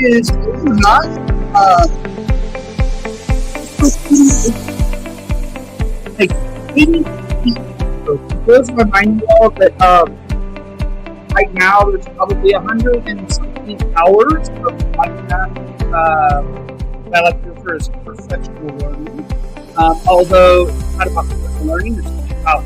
is not like 80 feet. So just remind you all that right now there's probably 100 and something hours of podcast that I like to refer as professional learning. Although it's not about professional learning, it's about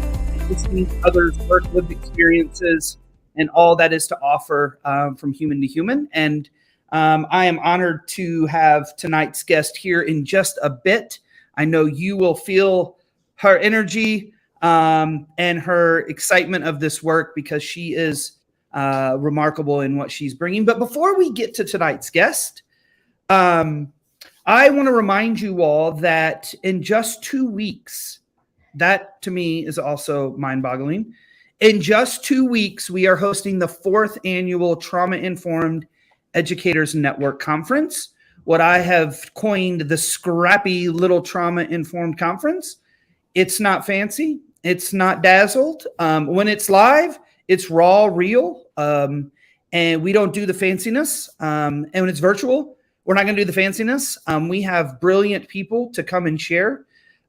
listening to others' work, lived experiences, and all that is to offer from human to human. And I am honored to have tonight's guest here in just a bit. I know you will feel her energy and her excitement of this work because she is remarkable in what she's bringing. But before we get to tonight's guest, I want to remind you all that in just 2 weeks, that to me is also mind-boggling. In just 2 weeks, we are hosting the 4th annual Trauma-Informed Educators Network Conference, what I have coined the scrappy little Trauma-Informed Conference. It's not fancy. It's not dazzled. When it's live, it's raw, real, and we don't do the fanciness. And when it's virtual, we're not going to do the fanciness. We have brilliant people to come and share,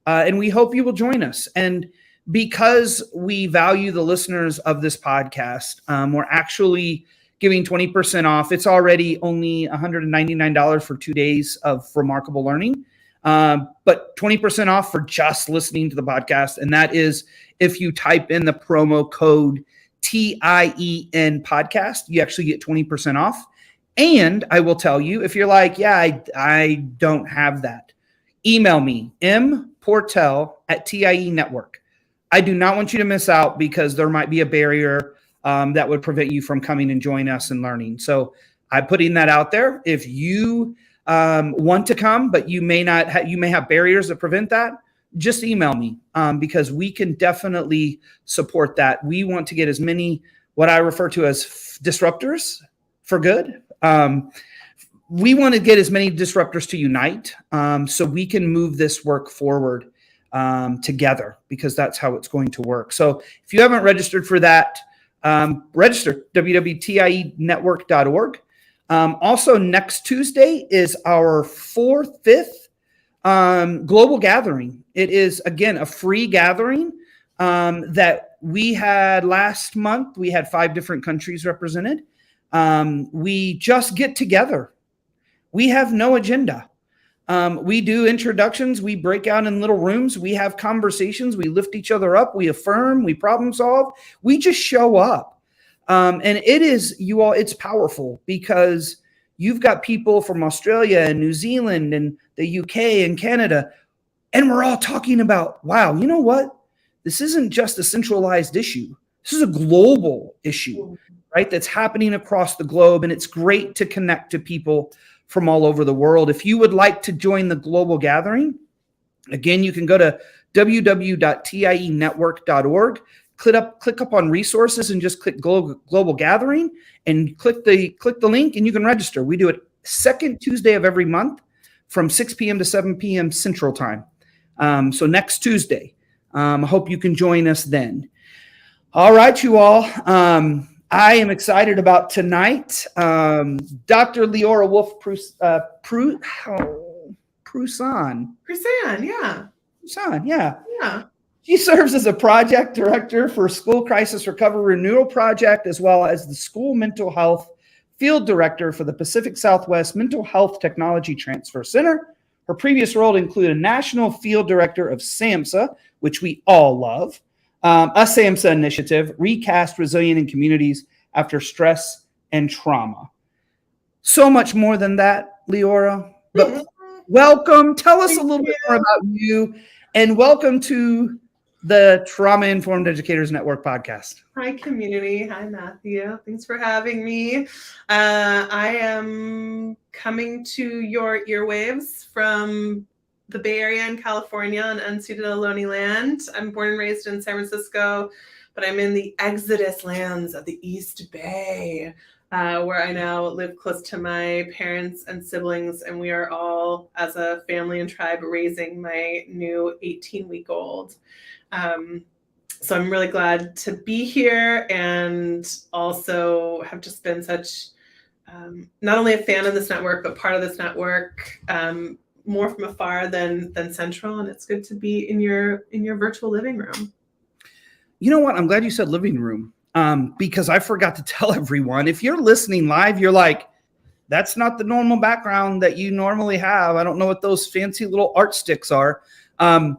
and we hope you will join us. And because we value the listeners of this podcast, we're actually giving 20% off. It's already only $199 for 2 days of remarkable learning, but 20% off for just listening to the podcast. And that is if you type in the promo code TIEN podcast, you actually get 20% off. And I will tell you, if you're like, yeah, I don't have that, email me, mportel@TIE Network. I do not want you to miss out because there might be a barrier that would prevent you from coming and joining us and learning. So I'm putting that out there. If you want to come, but you may not, you may have barriers that prevent that, just email me because we can definitely support that. We want to get as many, what I refer to as disruptors for good. We want to get as many disruptors to unite so we can move this work forward together, because that's how it's going to work. So if you haven't registered for that, register, www.tienetwork.org. Also, next Tuesday is our 5th global gathering. It is, again, a free gathering that we had last month. We had 5 different countries represented. We just get together. We have no agenda. We do introductions. We break out in little rooms. We have conversations. We lift each other up. We affirm. We problem solve. We just show up. And it is, you all, it's powerful because you've got people from Australia and New Zealand and the UK and Canada, and we're all talking about, wow, you know what? This isn't just a centralized issue. This is a global issue, right? That's happening across the globe. And it's great to connect to people from all over the world. If you would like to join the global gathering, again, you can go to www.tienetwork.org, click up on resources and just click global gathering and click the link and you can register. We do it second Tuesday of every month from 6 p.m. to 7 p.m. Central Time. So next Tuesday, I hope you can join us then. All right, you all. I am excited about tonight. Dr. Leora Wolf-Prusan. Prusan, yeah. Prusan, yeah. Yeah. She serves as a project director for School Crisis Recovery Renewal Project, as well as the School Mental Health Field Director for the Pacific Southwest Mental Health Technology Transfer Center. Her previous role included National Field Director of SAMHSA, which we all love, a SAMHSA initiative, ReCAST-Resilience in Communities After Stress and Trauma. So much more than that, Leora. But welcome. Tell us a little bit more about you, and welcome to the Trauma-Informed Educators Network podcast. Hi, community. Hi, Matthew. Thanks for having me. I am coming to your earwaves from the Bay Area in California on unceded Ohlone land. I'm born and raised in San Francisco, but I'm in the Exodus lands of the East Bay, where I now live close to my parents and siblings, and we are all, as a family and tribe, raising my new 18-week-old. So I'm really glad to be here, and also have just been such not only a fan of this network, but part of this network, more from afar than central. And it's good to be in your virtual living room. You know what? I'm glad you said living room, because I forgot to tell everyone, if you're listening live, you're like, that's not the normal background that you normally have. I don't know what those fancy little art sticks are. I'm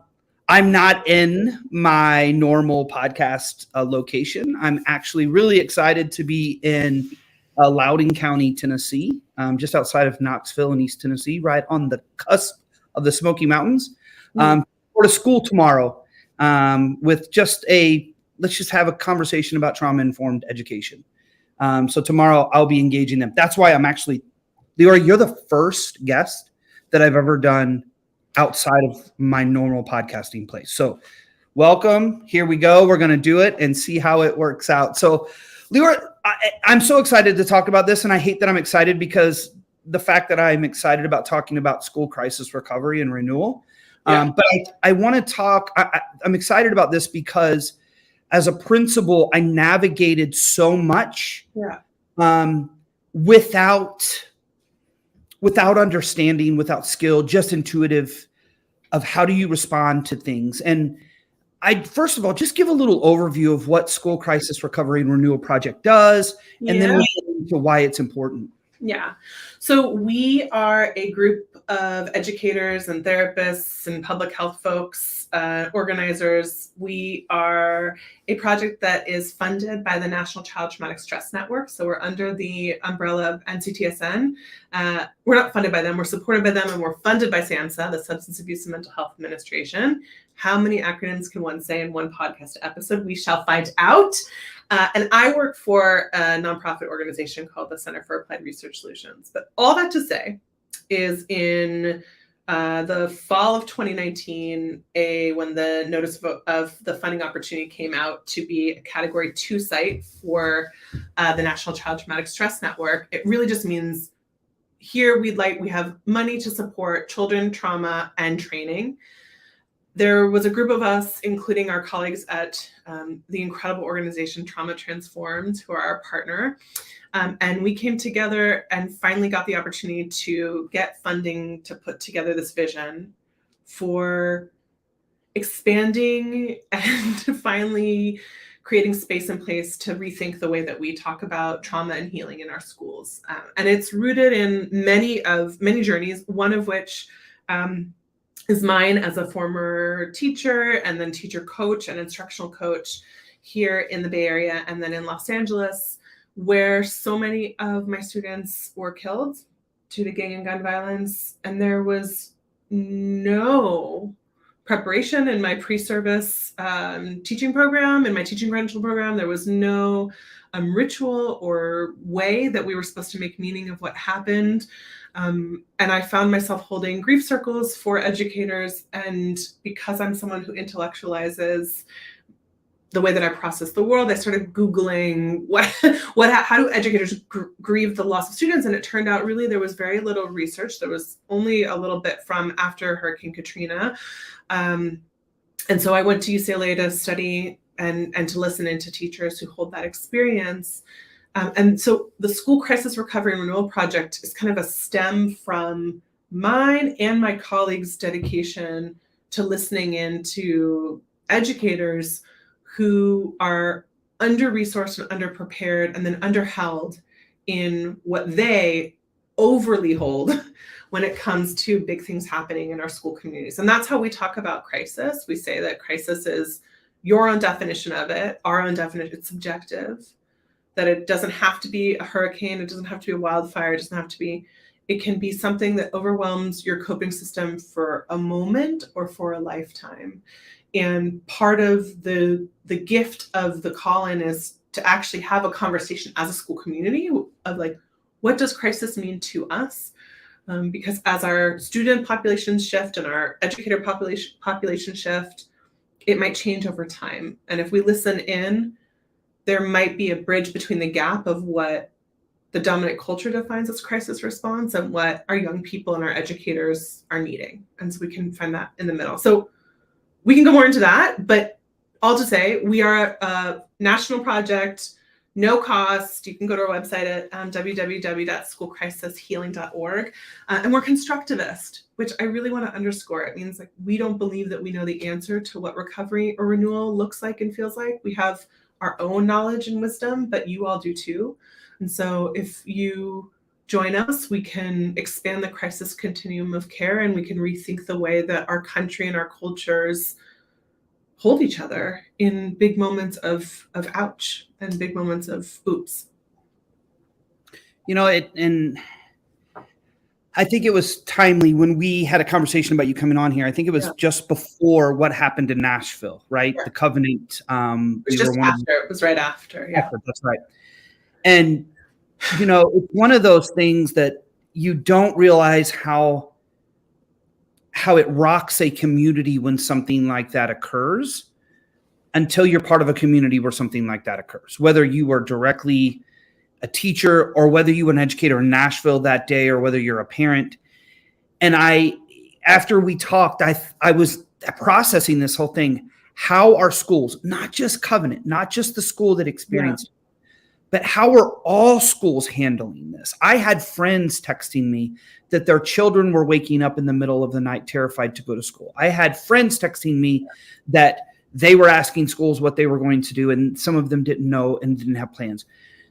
not in my normal podcast location. I'm actually really excited to be in Loudoun County, Tennessee, just outside of Knoxville in East Tennessee, right on the cusp of the Smoky Mountains. Go to school tomorrow with let's just have a conversation about trauma-informed education. So tomorrow I'll be engaging them. That's why I'm actually, Leora, you're the first guest that I've ever done outside of my normal podcasting place. So welcome. Here we go. We're going to do it and see how it works out. So Leora, I'm so excited to talk about this. And I hate that I'm excited, because the fact that I'm excited about talking about school crisis recovery and renewal. But I want to talk, I'm excited about this because as a principal, I navigated so much without understanding, without skill, just intuitive of how do you respond to things. And I, first of all, just give a little overview of what School Crisis Recovery and Renewal Project does, and then we get into why it's important. Yeah. So we are a group of educators and therapists and public health folks, organizers. We are a project that is funded by the National Child Traumatic Stress Network. So we're under the umbrella of NCTSN. We're not funded by them, we're supported by them, and we're funded by SAMHSA, the Substance Abuse and Mental Health Administration. How many acronyms can one say in one podcast episode? We shall find out. And I work for a nonprofit organization called the Center for Applied Research Solutions. But all that to say is in the fall of 2019, when the notice of the funding opportunity came out to be a Category 2 site for the National Child Traumatic Stress Network, it really just means here we have money to support children, trauma, and training. There was a group of us, including our colleagues at the incredible organization Trauma Transformed, who are our partner. And we came together and finally got the opportunity to get funding to put together this vision for expanding and finally creating space and place to rethink the way that we talk about trauma and healing in our schools. And it's rooted in many journeys, one of which is mine as a former teacher and then teacher coach and instructional coach here in the Bay Area and then in Los Angeles, where so many of my students were killed due to gang and gun violence. And there was no preparation in my pre-service teaching program, in my teaching credential program. There was no ritual or way that we were supposed to make meaning of what happened. And I found myself holding grief circles for educators. And because I'm someone who intellectualizes the way that I process the world, I started Googling how do educators grieve the loss of students? And it turned out really there was very little research. There was only a little bit from after Hurricane Katrina. And so I went to UCLA to study and to listen into teachers who hold that experience. And so the School Crisis Recovery and Renewal Project is kind of a stem from mine and my colleagues' dedication to listening into educators who are under-resourced and underprepared and then underheld in what they overly hold when it comes to big things happening in our school communities. And that's how we talk about crisis. We say that crisis is your own definition of it, our own definition, it's subjective. That it doesn't have to be a hurricane, it doesn't have to be a wildfire, it can be something that overwhelms your coping system for a moment or for a lifetime. And part of the gift of the call-in is to actually have a conversation as a school community of like, what does crisis mean to us? Because as our student populations shift and our educator population shift, it might change over time. And if we listen in, there might be a bridge between the gap of what the dominant culture defines as crisis response and what our young people and our educators are needing. And so we can find that in the middle. So we can go more into that, but all to say, we are a national project no cost. You can go to our website at www.schoolcrisishealing.org. And we're constructivist, which I really want to underscore. It means like we don't believe that we know the answer to what recovery or renewal looks like and feels like. We have our own knowledge and wisdom, but you all do too. And so if you join us, we can expand the crisis continuum of care, and we can rethink the way that our country and our cultures hold each other in big moments of ouch and big moments of oops. And I think it was timely when we had a conversation about you coming on here. I think it was just before what happened in Nashville, right? Yeah. The Covenant. It was just after. It was right after. Yeah, that's right. And it's one of those things that you don't realize how it rocks a community when something like that occurs until you're part of a community where something like that occurs, whether you were directly a teacher or whether you were an educator in Nashville that day or whether you're a parent. And after we talked, I was processing this whole thing, how our schools, not just Covenant, not just the school that experienced it, but how are all schools handling this? I had friends texting me that their children were waking up in the middle of the night terrified to go to school. I had friends texting me that they were asking schools what they were going to do, and some of them didn't know and didn't have plans.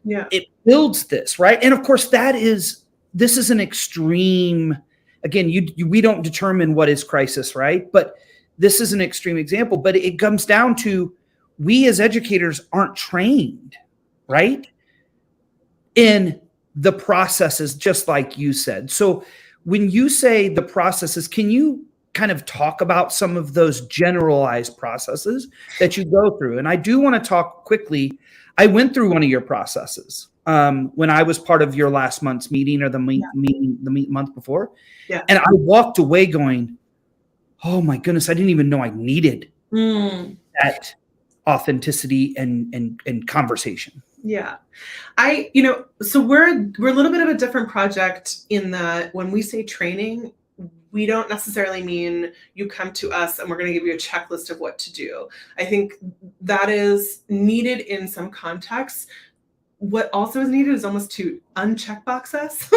Yeah, it builds this, right? And of course, this is an extreme. Again, we don't determine what is crisis, right? But this is an extreme example. But it comes down to we as educators aren't trained, right, in the processes, just like you said. So when you say the processes, can you kind of talk about some of those generalized processes that you go through? And I do want to talk quickly. I went through one of your processes when I was part of your last month's meeting or the month before. Yeah. And I walked away going, oh my goodness, I didn't even know I needed that authenticity and conversation. Yeah. So we're a little bit of a different project in that when we say training, we don't necessarily mean you come to us and we're going to give you a checklist of what to do. I think that is needed in some contexts. What also is needed is almost to uncheck box us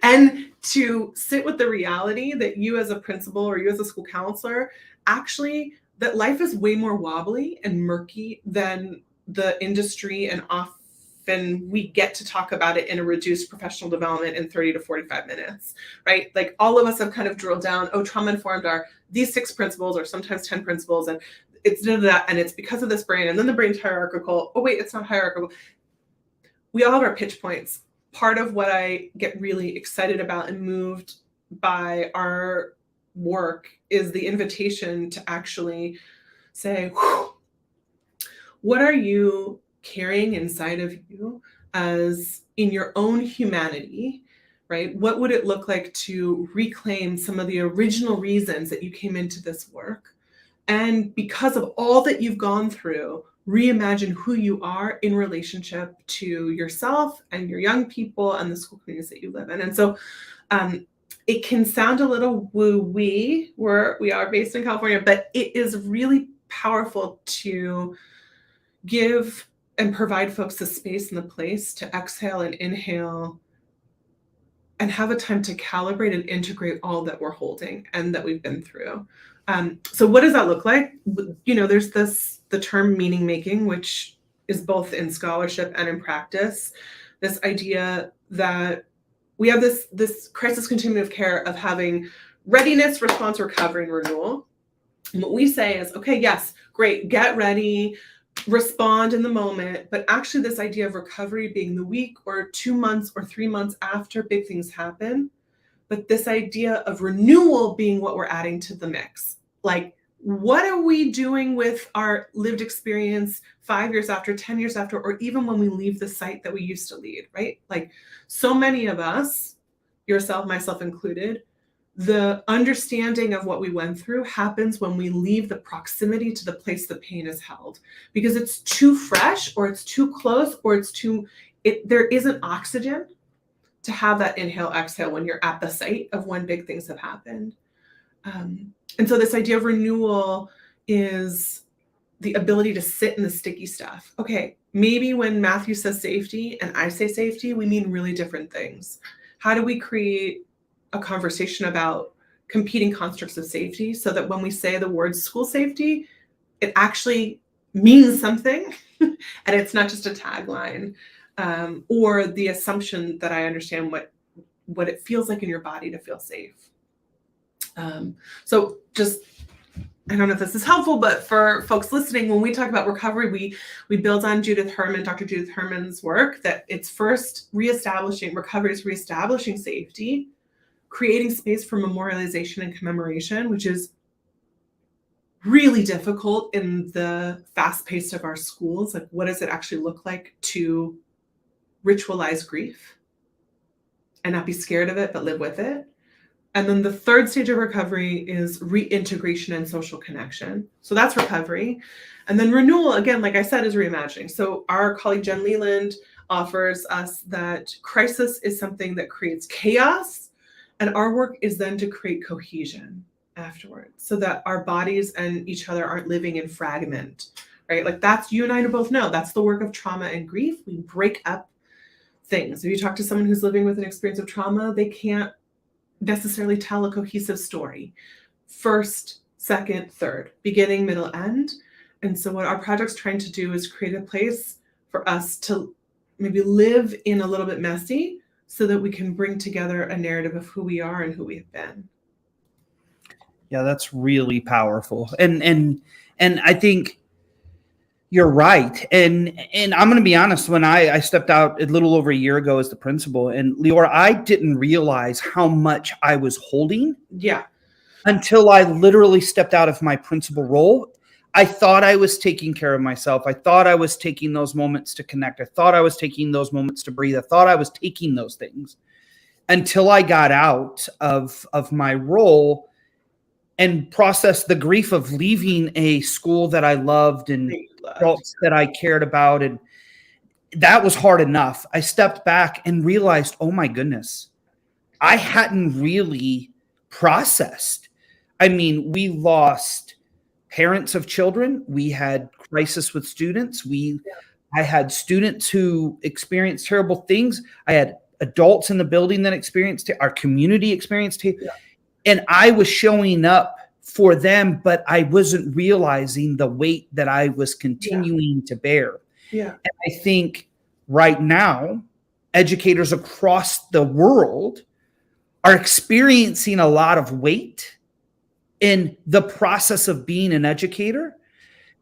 and to sit with the reality that you as a principal or you as a school counselor, actually, that life is way more wobbly and murky than the industry, and often we get to talk about it in a reduced professional development in 30 to 45 minutes, right? Like all of us have kind of drilled down, trauma-informed are these 6 principles or sometimes 10 principles, and it's that, and it's because of this brain, and then the brain's hierarchical. Oh wait, it's not hierarchical. We all have our pitch points. Part of what I get really excited about and moved by our work is the invitation to actually say, what are you carrying inside of you as in your own humanity, right? What would it look like to reclaim some of the original reasons that you came into this work? And because of all that you've gone through, reimagine who you are in relationship to yourself and your young people and the school communities that you live in. And so it can sound a little woo-wee, we are based in California, but it is really powerful to give and provide folks the space and the place to exhale and inhale and have a time to calibrate and integrate all that we're holding and that we've been through. So what does that look like? There's the term meaning making, which is both in scholarship and in practice. This idea that we have this crisis continuum of care of having readiness, response, recovery, and renewal. And what we say is, okay, yes, great, get ready, respond in the moment, but actually this idea of recovery being the week or 2 months or 3 months after big things happen, but this idea of renewal being what we're adding to the mix. Like, what are we doing with our lived experience 5 years after, 10 years after, or even when we leave the site that we used to lead, right? Like so many of us, yourself, myself included, the understanding of what we went through happens when we leave the proximity to the place the pain is held, because it's too fresh or it's too close or there isn't oxygen to have that inhale, exhale when you're at the site of when big things have happened. And so this idea of renewal is the ability to sit in the sticky stuff. Okay, maybe when Matthew says safety and I say safety, we mean really different things. How do we create a conversation about competing constructs of safety so that when we say the word school safety, it actually means something and it's not just a tagline, or the assumption that I understand what it feels like in your body to feel safe. So just, I don't know if this is helpful, but for folks listening, when we talk about recovery, we build on Dr. Judith Herman's work, that it's first recovery is reestablishing safety, creating space for memorialization and commemoration, which is really difficult in the fast pace of our schools. Like, what does it actually look like to ritualize grief and not be scared of it, but live with it? And then the third stage of recovery is reintegration and social connection. So that's recovery. And then renewal, again, like I said, is reimagining. So our colleague Jen Leland offers us that crisis is something that creates chaos, and our work is then to create cohesion afterwards, so that our bodies and each other aren't living in fragment, right? Like, that's, you and I both know, that's the work of trauma and grief. We break up things. If you talk to someone who's living with an experience of trauma, they can't necessarily tell a cohesive story. First, second, third, beginning, middle, end. And so what our project's trying to do is create a place for us to maybe live in a little bit messy, so that we can bring together a narrative of who we are and who we have been. Yeah, that's really powerful. And I think you're right. And I'm going to be honest, when I stepped out a little over a year ago as the principal, and Leora, I didn't realize how much I was holding. Yeah. Until I literally stepped out of my principal role. I thought I was taking care of myself. I thought I was taking those moments to connect. I thought I was taking those moments to breathe. I thought I was taking those things until I got out of my role and processed the grief of leaving a school that I loved and adults that I cared about. And that was hard enough. I stepped back and realized, oh my goodness, I hadn't really processed. I mean, we lost parents of children. We had crisis with students. I had students who experienced terrible things. I had adults in the building that experienced it. Our community experienced it. Yeah. And I was showing up for them, but I wasn't realizing the weight that I was continuing to bear. Yeah. And I think right now, educators across the world are experiencing a lot of weight in the process of being an educator,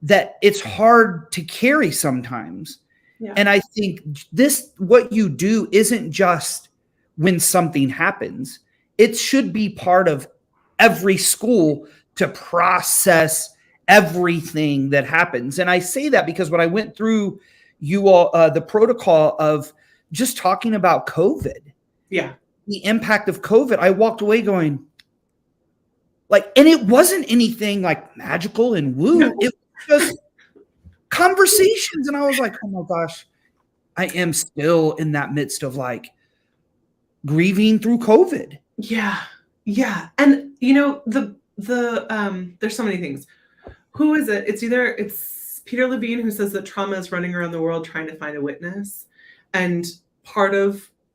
that it's hard to carry sometimes. Yeah. And I think what you do isn't just when something happens. It should be part of every school to process everything that happens. And I say that because when I went through the protocol of just talking about COVID, the impact of COVID, I walked away going, and it wasn't anything like magical and woo. No. It was just conversations. And I was like, oh my gosh, I am still in that midst of grieving through COVID. Yeah. Yeah. And there's so many things. Who is it? It's Peter Levine, who says that trauma is running around the world trying to find a witness. And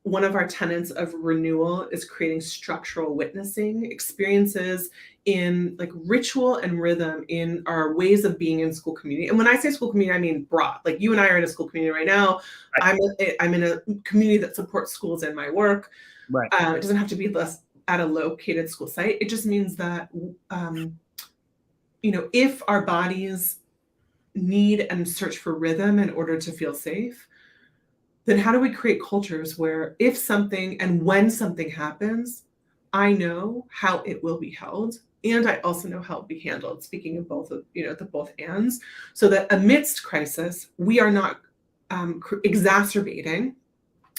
one of our tenets of renewal is creating structural witnessing experiences in ritual and rhythm in our ways of being in school community. And when I say school community, I mean broad. Like, you and I are in a school community right now. Right. I'm in a community that supports schools in my work. Right. It doesn't have to be at a located school site. It just means that, if our bodies need and search for rhythm in order to feel safe, then how do we create cultures where if something and when something happens, I know how it will be held, and I also know how it will be handled, speaking of both of, the both ands, so that amidst crisis, we are not exacerbating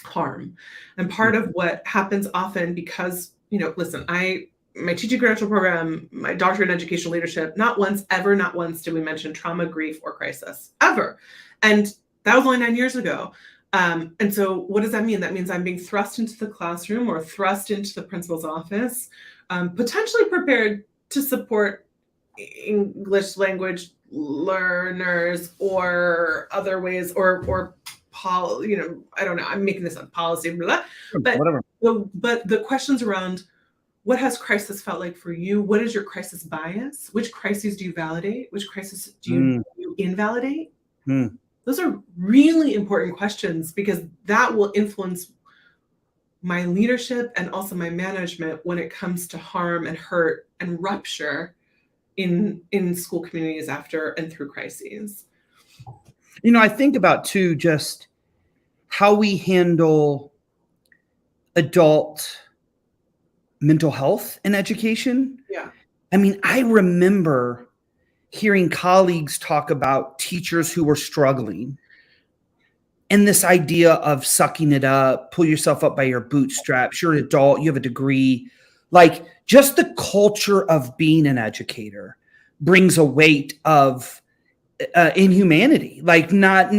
harm. And part of what happens often, because, listen, my teaching credential program, my doctorate in educational leadership, not once did we mention trauma, grief, or crisis, ever. And that was only 9 years ago. And so what does that mean? That means I'm being thrust into the classroom or thrust into the principal's office, potentially prepared to support English language learners or other ways, or I don't know, I'm making this up, policy, blah, but Whatever. the questions around what has crisis felt like for you? What is your crisis bias? Which crises do you validate? Which crisis do you invalidate? Those are really important questions, because that will influence my leadership and also my management when it comes to harm and hurt and rupture in school communities after and through crises. I think about too, just how we handle adult mental health in education. Yeah. I mean, I remember hearing colleagues talk about teachers who were struggling, and this idea of sucking it up, pull yourself up by your bootstraps, you're an adult, you have a degree. Like, just the culture of being an educator brings a weight of inhumanity, like not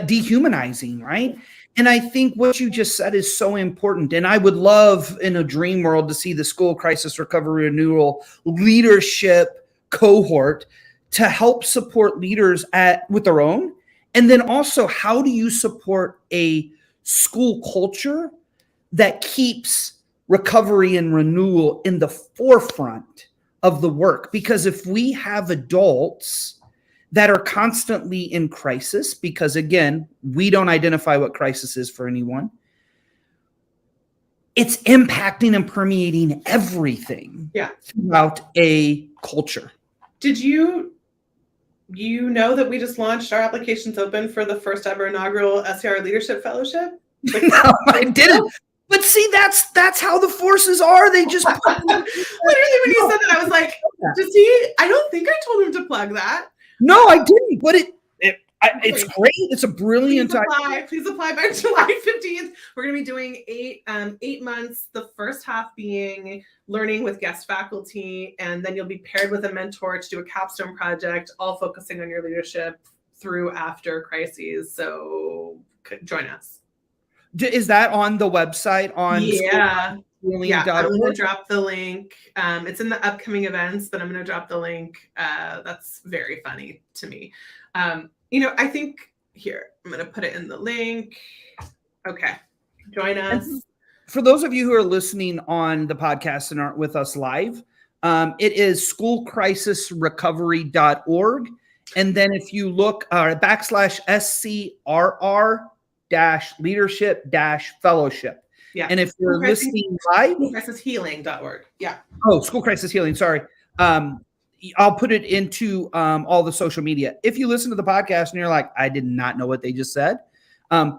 dehumanizing, right? And I think what you just said is so important. And I would love, in a dream world, to see the School Crisis Recovery Renewal leadership cohort to help support leaders with their own. And then also, how do you support a school culture that keeps recovery and renewal in the forefront of the work? Because if we have adults that are constantly in crisis, because again, we don't identify what crisis is for anyone, it's impacting and permeating everything throughout a culture. Did you know that we just launched our applications open for the first ever inaugural SCR Leadership Fellowship? No, I didn't. But see, that's how the forces are. They just literally, when you said that, I was like, does he? I don't think I told him to plug that. No, I didn't. But it's great. It's a brilliant idea. Please apply by July 15th. We're going to be doing 8 months. The first half being learning with guest faculty, and then you'll be paired with a mentor to do a capstone project, all focusing on your leadership through after crises. So join us. Is that on the website? I'm going to drop the link. It's in the upcoming events, but I'm going to drop the link. That's very funny to me. I think here, I'm going to put it in the link. Okay. Join us. For those of you who are listening on the podcast and aren't with us live, it is schoolcrisisrecovery.org. And then if you look /SCRR-leadership-fellowship. Yeah. And if you're listening live, schoolcrisishealing.org. Yeah. Oh, School Crisis Healing. Sorry. I'll put it into all the social media. If you listen to the podcast and you're like, I did not know what they just said,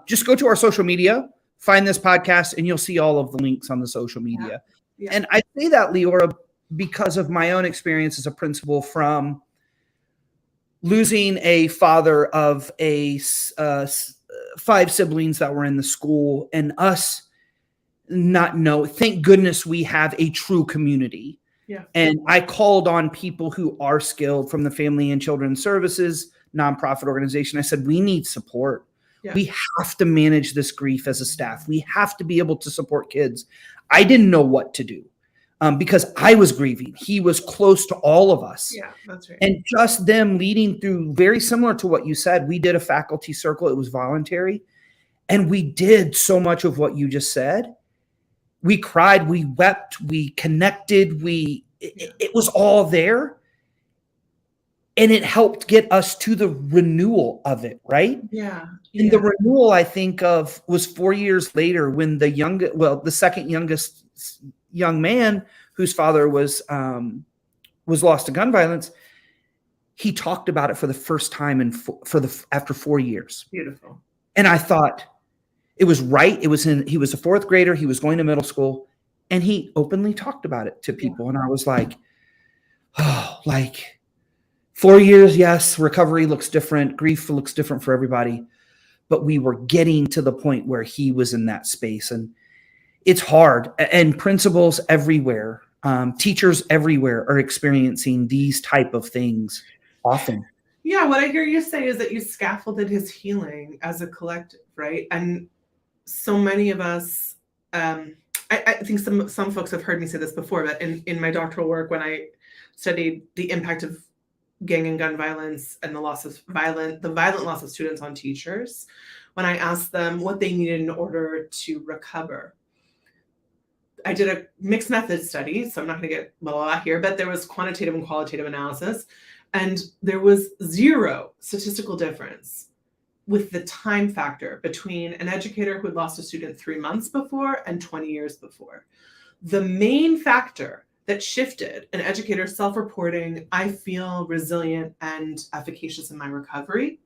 just go to our social media, find this podcast, and you'll see all of the links on the social media. Yeah. And I say that, Leora, because of my own experience as a principal from losing a father of 5 siblings that were in the school, and us not know. Thank goodness we have a true community. Yeah. And I called on people who are skilled from the Family and Children's Services nonprofit organization. I said, we need support. Yeah. We have to manage this grief as a staff. We have to be able to support kids. I didn't know what to do because I was grieving. He was close to all of us. Yeah, that's right. And just them leading through, very similar to what you said, we did a faculty circle. It was voluntary. And we did so much of what you just said. We cried, we wept, we connected, it was all there. And it helped get us to the renewal of it, right? Yeah. And the renewal I think of was 4 years later when the second youngest young man whose father was lost to gun violence, he talked about it for the first time after 4 years. Beautiful. And I thought, it was right. He was a 4th grader. He was going to middle school, and he openly talked about it to people. Yeah. And I was like, 4 years. Yes. Recovery looks different. Grief looks different for everybody, but we were getting to the point where he was in that space, and it's hard. And principals everywhere, teachers everywhere are experiencing these type of things often. Yeah. What I hear you say is that you scaffolded his healing as a collective, right? And so many of us, I think some folks have heard me say this before, but in my doctoral work, when I studied the impact of gang and gun violence and the violent loss of students on teachers, when I asked them what they needed in order to recover. I did a mixed method study, so I'm not going to get blah, blah, blah here, but there was quantitative and qualitative analysis, and there was zero statistical difference with the time factor between an educator who had lost a student 3 months before and 20 years before. The main factor that shifted an educator's self-reporting, I feel resilient and efficacious in my recovery,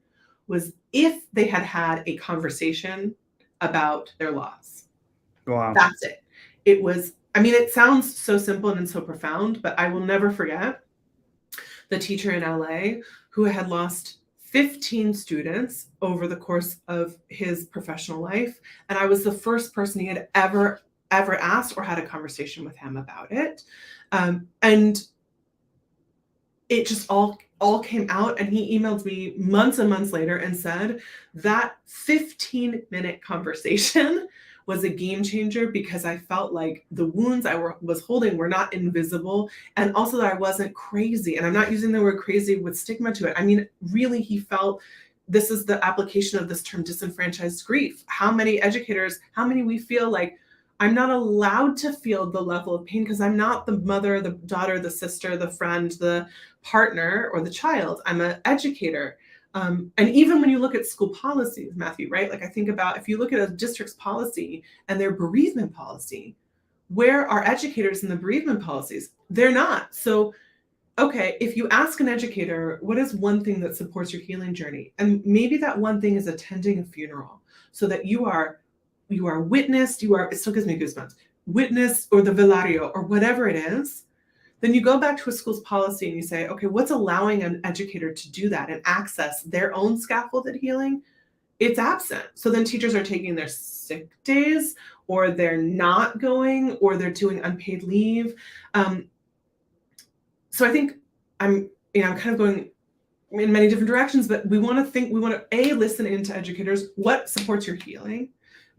was if they had had a conversation about their loss. Wow. That's it. It was, I mean, it sounds so simple and so profound, but I will never forget the teacher in LA who had lost 15 students over the course of his professional life. And I was the first person he had ever asked or had a conversation with him about it. And it just all came out, and he emailed me months and months later and said that 15-minute conversation was a game changer, because I felt like the wounds I was holding were not invisible, and also that I wasn't crazy. And I'm not using the word crazy with stigma to it. I mean, really, he felt, this is the application of this term, disenfranchised grief. How many educators, how many we feel like I'm not allowed to feel the level of pain because I'm not the mother, the daughter, the sister, the friend, the partner, or the child. I'm an educator. And even when you look at school policies, Matthew, right? Like I think about, if you look at a district's policy and their bereavement policy, where are educators in the bereavement policies? They're not. So, okay, if you ask an educator, what is one thing that supports your healing journey? And maybe that one thing is attending a funeral, so that you are witnessed, it still gives me goosebumps, witness, or the velario, or whatever it is. Then you go back to a school's policy and you say, okay, what's allowing an educator to do that and access their own scaffolded healing? It's absent. So then teachers are taking their sick days, or they're not going, or they're doing unpaid leave. So I think I'm kind of going in many different directions, but we want to A, listen into educators, what supports your healing?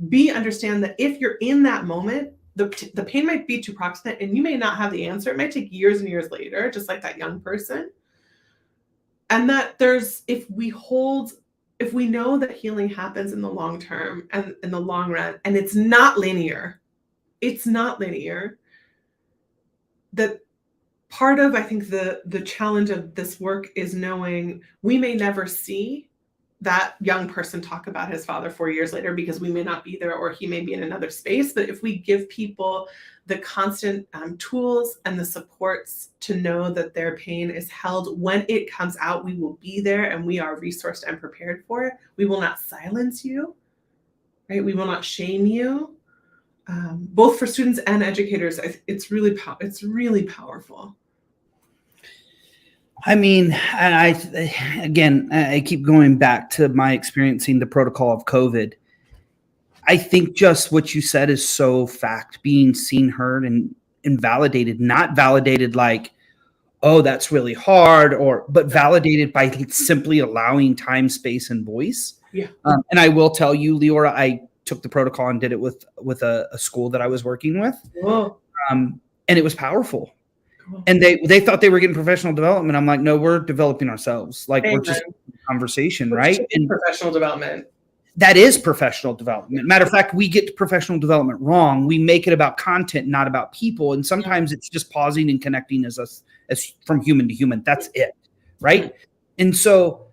B, understand that if you're in that moment, the pain might be too proximate and you may not have the answer. It might take years and years later, just like that young person. And that if we know that healing happens in the long term and in the long run, and it's not linear, that part of, I think, the challenge of this work is knowing we may never see that young person talk about his father 4 years later, because we may not be there, or he may be in another space. But if we give people the constant tools and the supports to know that their pain is held, when it comes out, we will be there and we are resourced and prepared for it. We will not silence you, right? We will not shame you. Both for students and educators, it's really powerful. I mean, I keep going back to my experiencing the protocol of COVID. I think just what you said is so fact, being seen, heard, and validated, not validated like, oh, that's really hard, but validated by simply allowing time, space, and voice. Yeah. And I will tell you, Leora, I took the protocol and did it with a school that I was working with. Whoa. And it was powerful. And they thought they were getting professional development. I'm like, no, we're developing ourselves. Like, we're just conversation, right? And professional development. That is professional development. Matter of fact, we get professional development wrong. We make it about content, not about people. And sometimes it's just pausing and connecting as from human to human. That's it, right? And so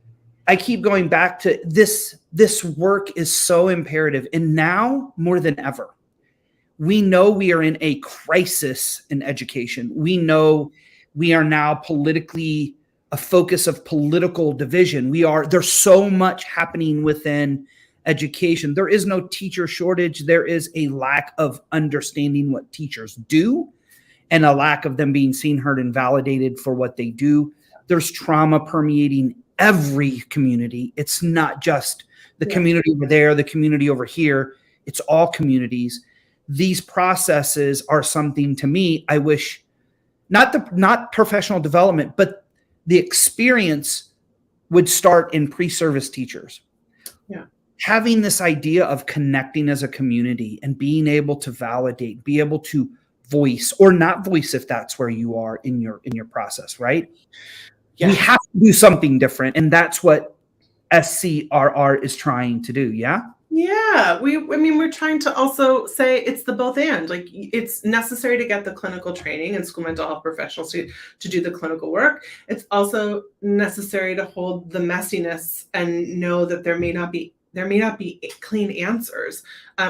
I keep going back to this work is so imperative. And now more than ever, we know we are in a crisis in education. We know we are now politically a focus of political division. There's so much happening within education. There is no teacher shortage. There is a lack of understanding what teachers do and a lack of them being seen, heard, and validated for what they do. There's trauma permeating every community. It's not just the community over there, the community over here. It's all communities. These processes are something, to me, I wish, not professional development, but the experience would start in pre-service teachers. Yeah. Having this idea of connecting as a community and being able to validate, be able to voice or not voice if that's where you are in your process, right? Yeah. We have to do something different, and that's what SCRR is trying to do. Yeah. Yeah, we're trying to also say it's the both and. Like, it's necessary to get the clinical training and school mental health professionals to do the clinical work. It's also necessary to hold the messiness and know that there may not be clean answers,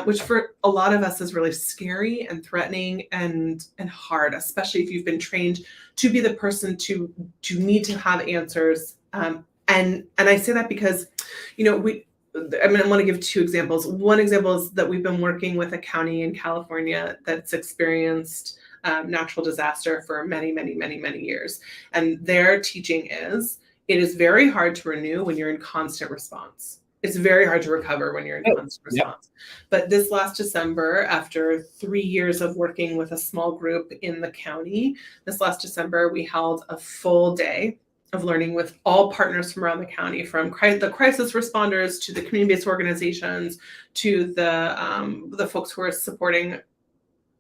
which for a lot of us is really scary and threatening and hard, especially if you've been trained to be the person to need to have answers. And I say that because, I want to give two examples. One example is that we've been working with a county in California that's experienced natural disaster for many, many, many, many years. And their teaching is, it is very hard to renew when you're in constant response. It's very hard to recover when you're in constant response. But this last December, after 3 years of working with a small group in the county, this last December, we held a full day of learning with all partners from around the county, from the crisis responders to the community-based organizations to the folks who are supporting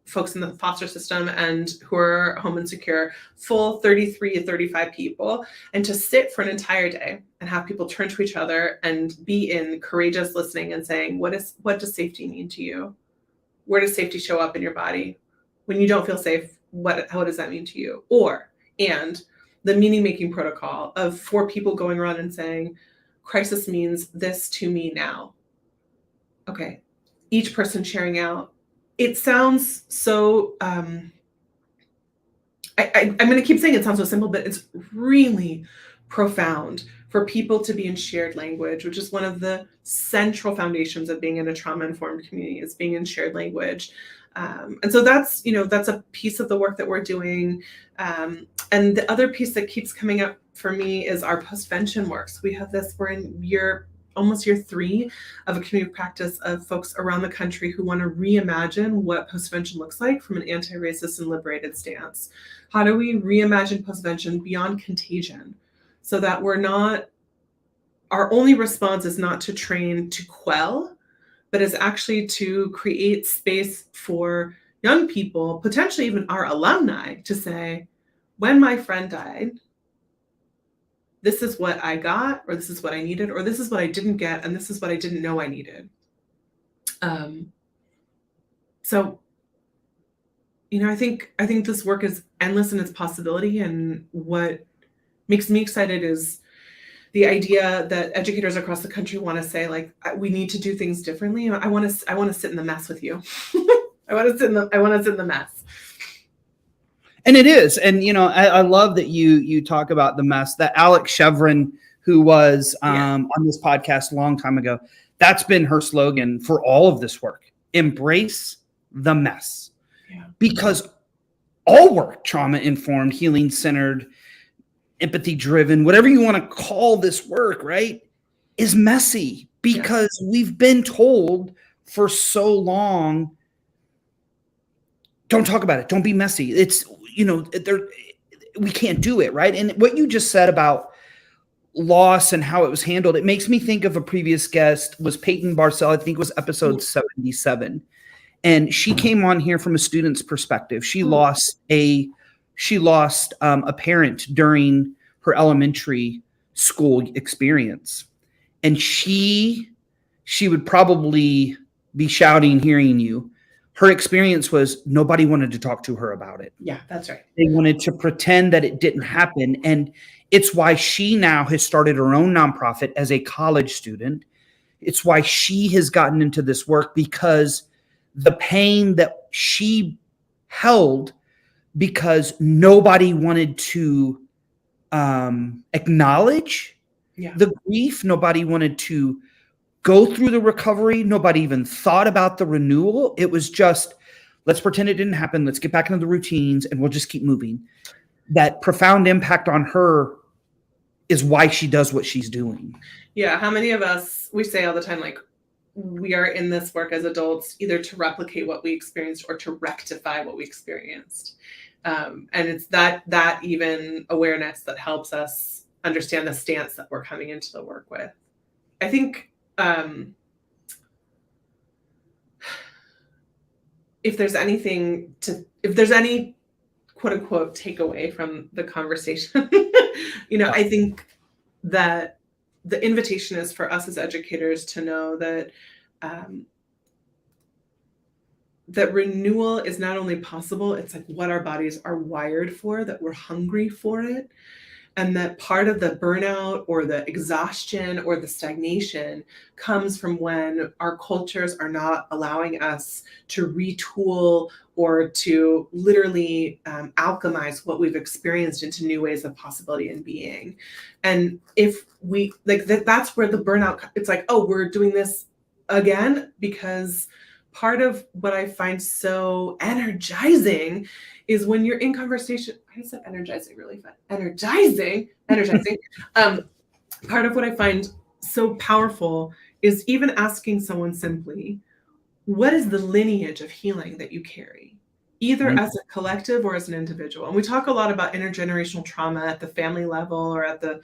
folks in the foster system and who are home insecure, full 33 to 35 people, and to sit for an entire day and have people turn to each other and be in courageous listening and saying, what does safety mean to you? Where does safety show up in your body? When you don't feel safe, how does that mean to you? And the meaning-making protocol of 4 people going around and saying, crisis means this to me now. Okay, each person sharing out. It sounds so, I'm going to keep saying it sounds so simple, but it's really profound for people to be in shared language, which is one of the central foundations of being in a trauma-informed community, is being in shared language. And so that's a piece of the work that we're doing. And the other piece that keeps coming up for me is our postvention work. So we have this, we're in almost year 3 of a community practice of folks around the country who want to reimagine what postvention looks like from an anti-racist and liberated stance. How do we reimagine postvention beyond contagion so that our only response is not to train to quell, but is actually to create space for young people, potentially even our alumni, to say, when my friend died, this is what I got, or this is what I needed, or this is what I didn't get, and this is what I didn't know I needed. So, I think this work is endless in its possibility, and what makes me excited is the idea that educators across the country want to say, like, we need to do things differently. I want to sit in the mess with you. I want to sit in the mess. And it is. And, I love that you talk about the mess. That Alex Chevron, who was on this podcast a long time ago, that's been her slogan for all of this work. Embrace the mess. Yeah. Because all work, trauma-informed, healing-centered, empathy-driven, whatever you want to call this work, right, is messy because we've been told for so long, don't talk about it. Don't be messy. It's, we can't do it, right? And what you just said about loss and how it was handled, it makes me think of a previous guest, was Peyton Barcel. I think it was episode 77. And she came on here from a student's perspective. She lost a parent during her elementary school experience. And she would probably be shouting, hearing you. Her experience was nobody wanted to talk to her about it. Yeah, that's right. They wanted to pretend that it didn't happen. And it's why she now has started her own nonprofit as a college student. It's why she has gotten into this work, because the pain that she held because nobody wanted to acknowledge the grief. Nobody wanted to go through the recovery. Nobody even thought about the renewal. It was just, let's pretend it didn't happen. Let's get back into the routines and we'll just keep moving. That profound impact on her is why she does what she's doing. Yeah. How many of us, we say all the time, like, we are in this work as adults, either to replicate what we experienced or to rectify what we experienced. And it's that even awareness that helps us understand the stance that we're coming into the work with. I think if there's any quote unquote takeaway from the conversation, I think that the invitation is for us as educators to know that that renewal is not only possible, it's like what our bodies are wired for, that we're hungry for it. And that part of the burnout or the exhaustion or the stagnation comes from when our cultures are not allowing us to retool or to literally alchemize what we've experienced into new ways of possibility and being. And if we like that's where the burnout, it's like, oh, we're doing this again, because part of what I find so energizing is when you're in conversation. I said energizing really fun. Energizing. Part of what I find so powerful is even asking someone simply, what is the lineage of healing that you carry, either as a collective or as an individual? And we talk a lot about intergenerational trauma at the family level or at the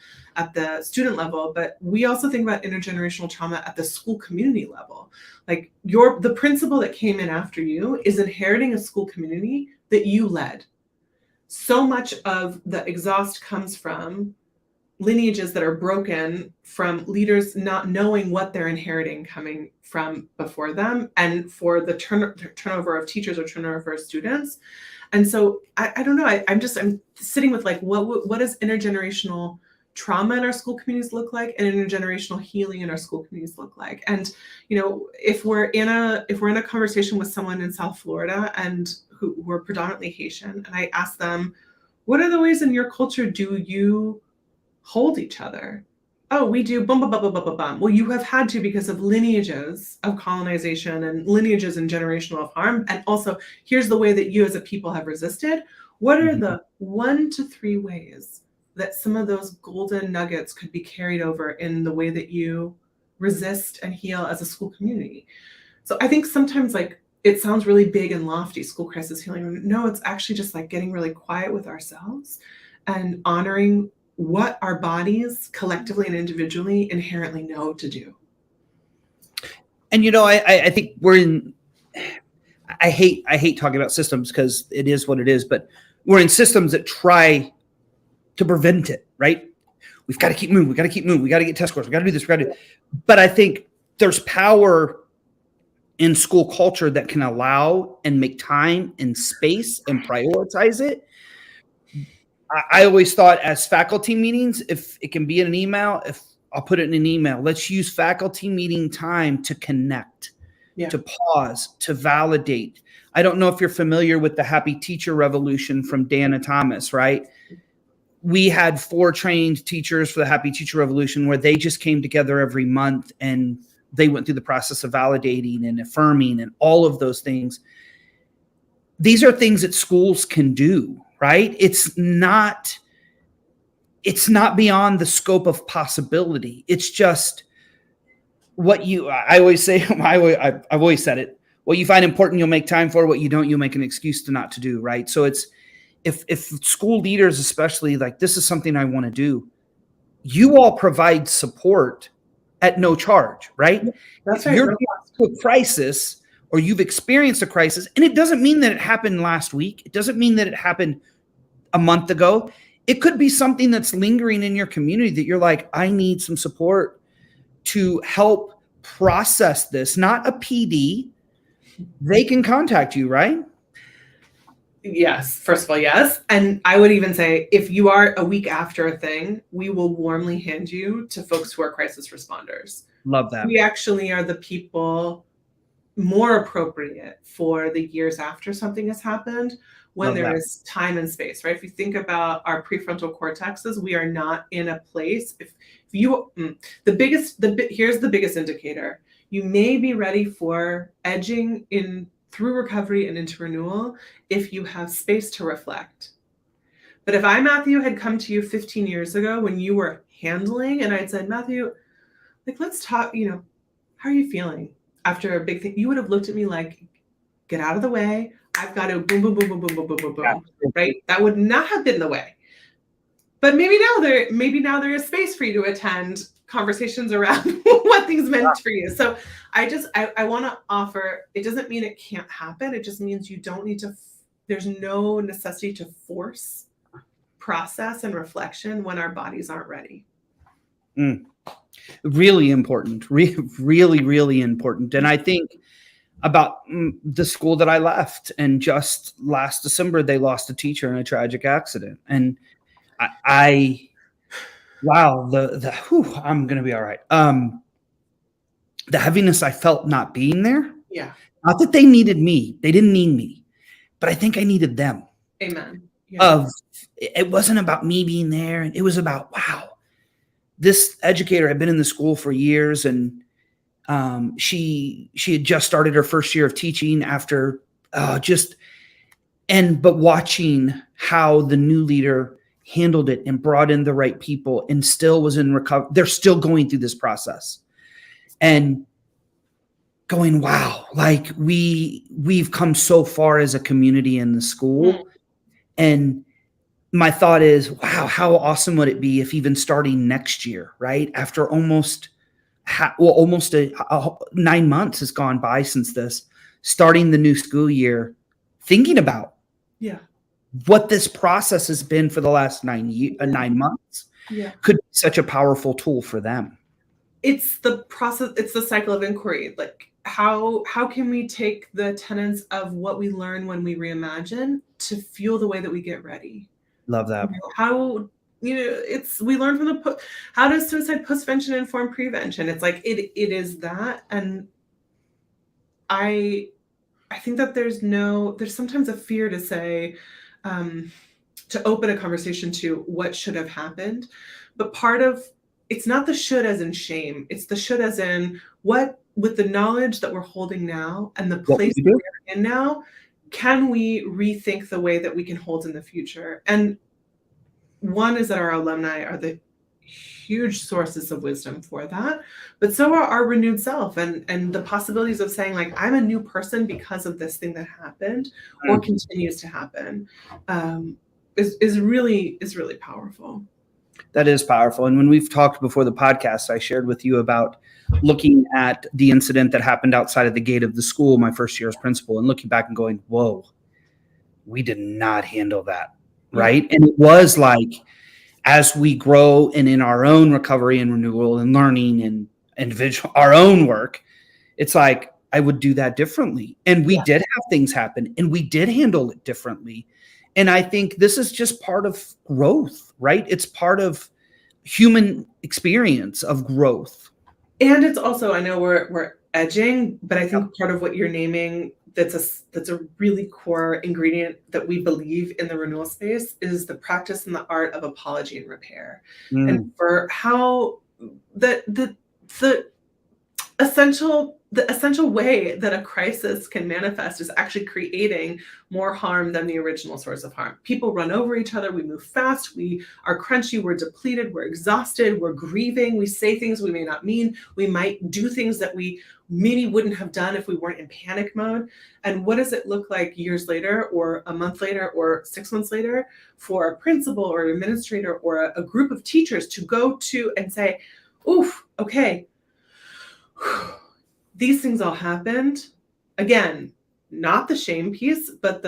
student level, but we also think about intergenerational trauma at the school community level. Like the principal that came in after you is inheriting a school community that you led. So much of the exhaust comes from lineages that are broken from leaders not knowing what they're inheriting coming from before them, and for the turnover of teachers or turnover of students. And so I don't know, I'm sitting with like, what does intergenerational trauma in our school communities look like, and intergenerational healing in our school communities look like? And if we're in a conversation with someone in South Florida and who are predominantly Haitian, and I ask them, what are the ways in your culture do you hold each other? Oh, we do bum, bum, bum, bum, bum, bum. Well, you have had to because of lineages of colonization and lineages and generational of harm. And also, here's the way that you as a people have resisted. What are the 1 to 3 ways that some of those golden nuggets could be carried over in the way that you resist and heal as a school community? So I think sometimes like it sounds really big and lofty, school crisis healing. No, it's actually just like getting really quiet with ourselves and honoring what our bodies collectively and individually inherently know to do. And I think I hate talking about systems because it is what it is, but we're in systems that try to prevent it, right? We've got to keep moving. We got to keep moving. We got to get test scores. We got to do this. We got to do. But I think there's power in school culture that can allow and make time and space and prioritize it. I always thought as faculty meetings, if it can be in an email, if I'll put it in an email, let's use faculty meeting time to connect, to pause, to validate. I don't know if you're familiar with the Happy Teacher Revolution from Dana Thomas, right? We had 4 trained teachers for the Happy Teacher Revolution where they just came together every month and they went through the process of validating and affirming and all of those things. These are things that schools can do, right? It's not beyond the scope of possibility. It's just I always say, I've always said it. What you find important, you'll make time for. What you don't, you'll make an excuse to not to do, right? So it's, if school leaders, especially, like, this is something I want to do, you all provide support at no charge, right? That's right. If you're going through a crisis or you've experienced a crisis, and it doesn't mean that it happened last week. It doesn't mean that it happened a month ago. It could be something that's lingering in your community that you're like, I need some support to help process this. Not a PD. They can contact you, right? Yes. First of all, yes. And I would even say if you are a week after a thing, we will warmly hand you to folks who are crisis responders. Love that. We actually are the people more appropriate for the years after something has happened, when there is time and space, right? If you think about our prefrontal cortexes, we are not in a place. If you, here's the biggest indicator. You may be ready for edging in through recovery and into renewal if you have space to reflect. But if I, Matthew, had come to you 15 years ago when you were handling, and I'd said, Matthew, like, let's talk, how are you feeling after a big thing? You would have looked at me like, get out of the way. I've got to boom, boom, boom, boom, boom, boom, boom, boom, boom, right? That would not have been the way. But maybe now there is space for you to attend conversations around what things meant for you. So I want to offer, it doesn't mean it can't happen. It just means you don't need to, there's no necessity to force process and reflection when our bodies aren't ready. Really important, really, really important. And I think about the school that I left, and just last December, they lost a teacher in a tragic accident. And wow, I'm going to be all right. The heaviness I felt not being there. Yeah. Not that they needed me. They didn't need me, but I think I needed them. Amen. Yeah. It wasn't about me being there. And it was about, wow, this educator had been in the school for years, and she had just started her first year of teaching after but watching how the new leader handled it and brought in the right people and still was in recovery. They're still going through this process and going, wow, like we've come so far as a community in the school. And my thought is, wow, how awesome would it be if even starting next year, right? After almost 9 months has gone by since this, starting the new school year, thinking about what this process has been for the last 9 months could be such a powerful tool for them. It's the process. It's the cycle of inquiry. Like how can we take the tenets of what we learn when we reimagine to fuel the way that we get ready? Love that. We learn from how does suicide postvention inform prevention? It's like it is that. And I think that there's sometimes a fear to say, to open a conversation to what should have happened. But it's not the should as in shame. It's the should as in what, with the knowledge that we're holding now and the place that we're in now, can we rethink the way that we can hold in the future? And one is that our alumni are the huge sources of wisdom for that, but so are our renewed self and the possibilities of saying, like, I'm a new person because of this thing that happened or continues to happen, is really powerful. That is powerful. And when we've talked before the podcast, I shared with you about looking at the incident that happened outside of the gate of the school my first year as principal, and looking back and going, whoa, we did not handle that. Right. And it was like, as we grow and in our own recovery and renewal and learning and individual, our own work, it's like, I would do that differently. And we did have things happen and we did handle it differently. And I think this is just part of growth, right? It's part of human experience of growth. And it's also, I know we're edging, but I think part of what you're naming that's a really core ingredient that we believe in the renewal space is the practice and the art of apology and repair. And for how the essential way that a crisis can manifest is actually creating more harm than the original source of harm. People run over each other. We move fast. We are crunchy. We're depleted. We're exhausted. We're grieving. We say things we may not mean. We might do things that we maybe wouldn't have done if we weren't in panic mode. And what does it look like years later or a month later or 6 months later for a principal or an administrator or a group of teachers to go to and say, oof, okay, these things all happened. Again, not the shame piece, but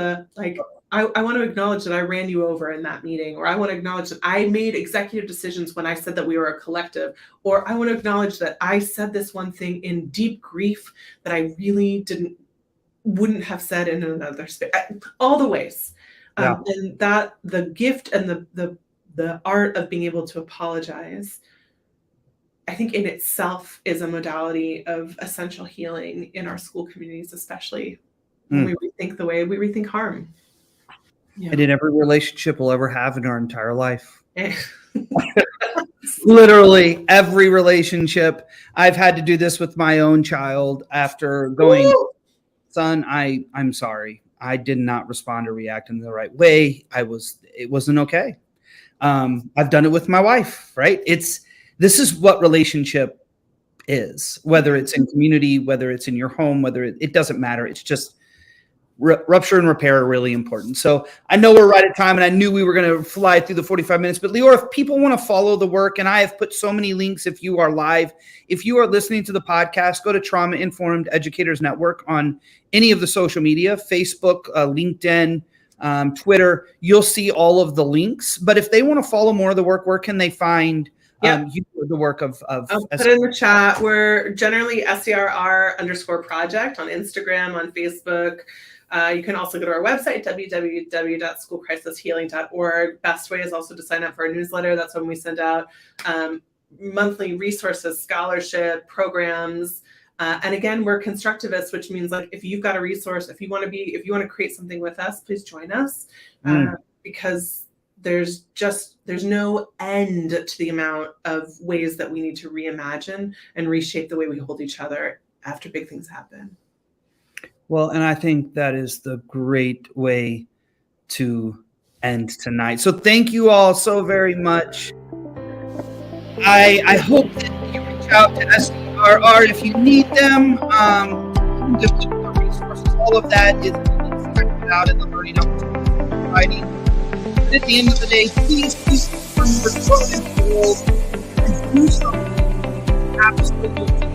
I want to acknowledge that I ran you over in that meeting, or I want to acknowledge that I made executive decisions when I said that we were a collective, or I want to acknowledge that I said this one thing in deep grief that I really wouldn't have said in another space. All the ways. And that the gift and the art of being able to apologize, I think in itself is a modality of essential healing in our school communities, especially when we rethink the way we rethink harm. And in every relationship we'll ever have in our entire life. Literally every relationship. I've had to do this with my own child after going, son, I'm sorry. I did not respond or react in the right way. It wasn't okay. I've done it with my wife, right? This is what relationship is, whether it's in community, whether it's in your home, whether it doesn't matter. It's just rupture and repair are really important. So I know we're right at time, and I knew we were going to fly through the 45 minutes. But Leora, if people want to follow the work, and I have put so many links if you are live, if you are listening to the podcast, go to Trauma Informed Educators Network on any of the social media, Facebook, LinkedIn, Twitter. You'll see all of the links. But if they want to follow more of the work, where can they find the work of I'll put it in the chat. We're generally SCRR_project on Instagram, on Facebook. You can also go to our website, www.schoolcrisishealing.org. Best way is also to sign up for our newsletter. That's when we send out monthly resources, scholarship, programs. And again, we're constructivists, which means like if you've got a resource, if you want to create something with us, please join us because there's no end to the amount of ways that we need to reimagine and reshape the way we hold each other after big things happen. Well, and I think that is the great way to end tonight. So thank you all so very much. I hope that you reach out to SCRR if you need them. Just look for resources. All of that is expected out in the Learning Opportunities Society. But at the end of the day, please remember to go into the world and do something absolutely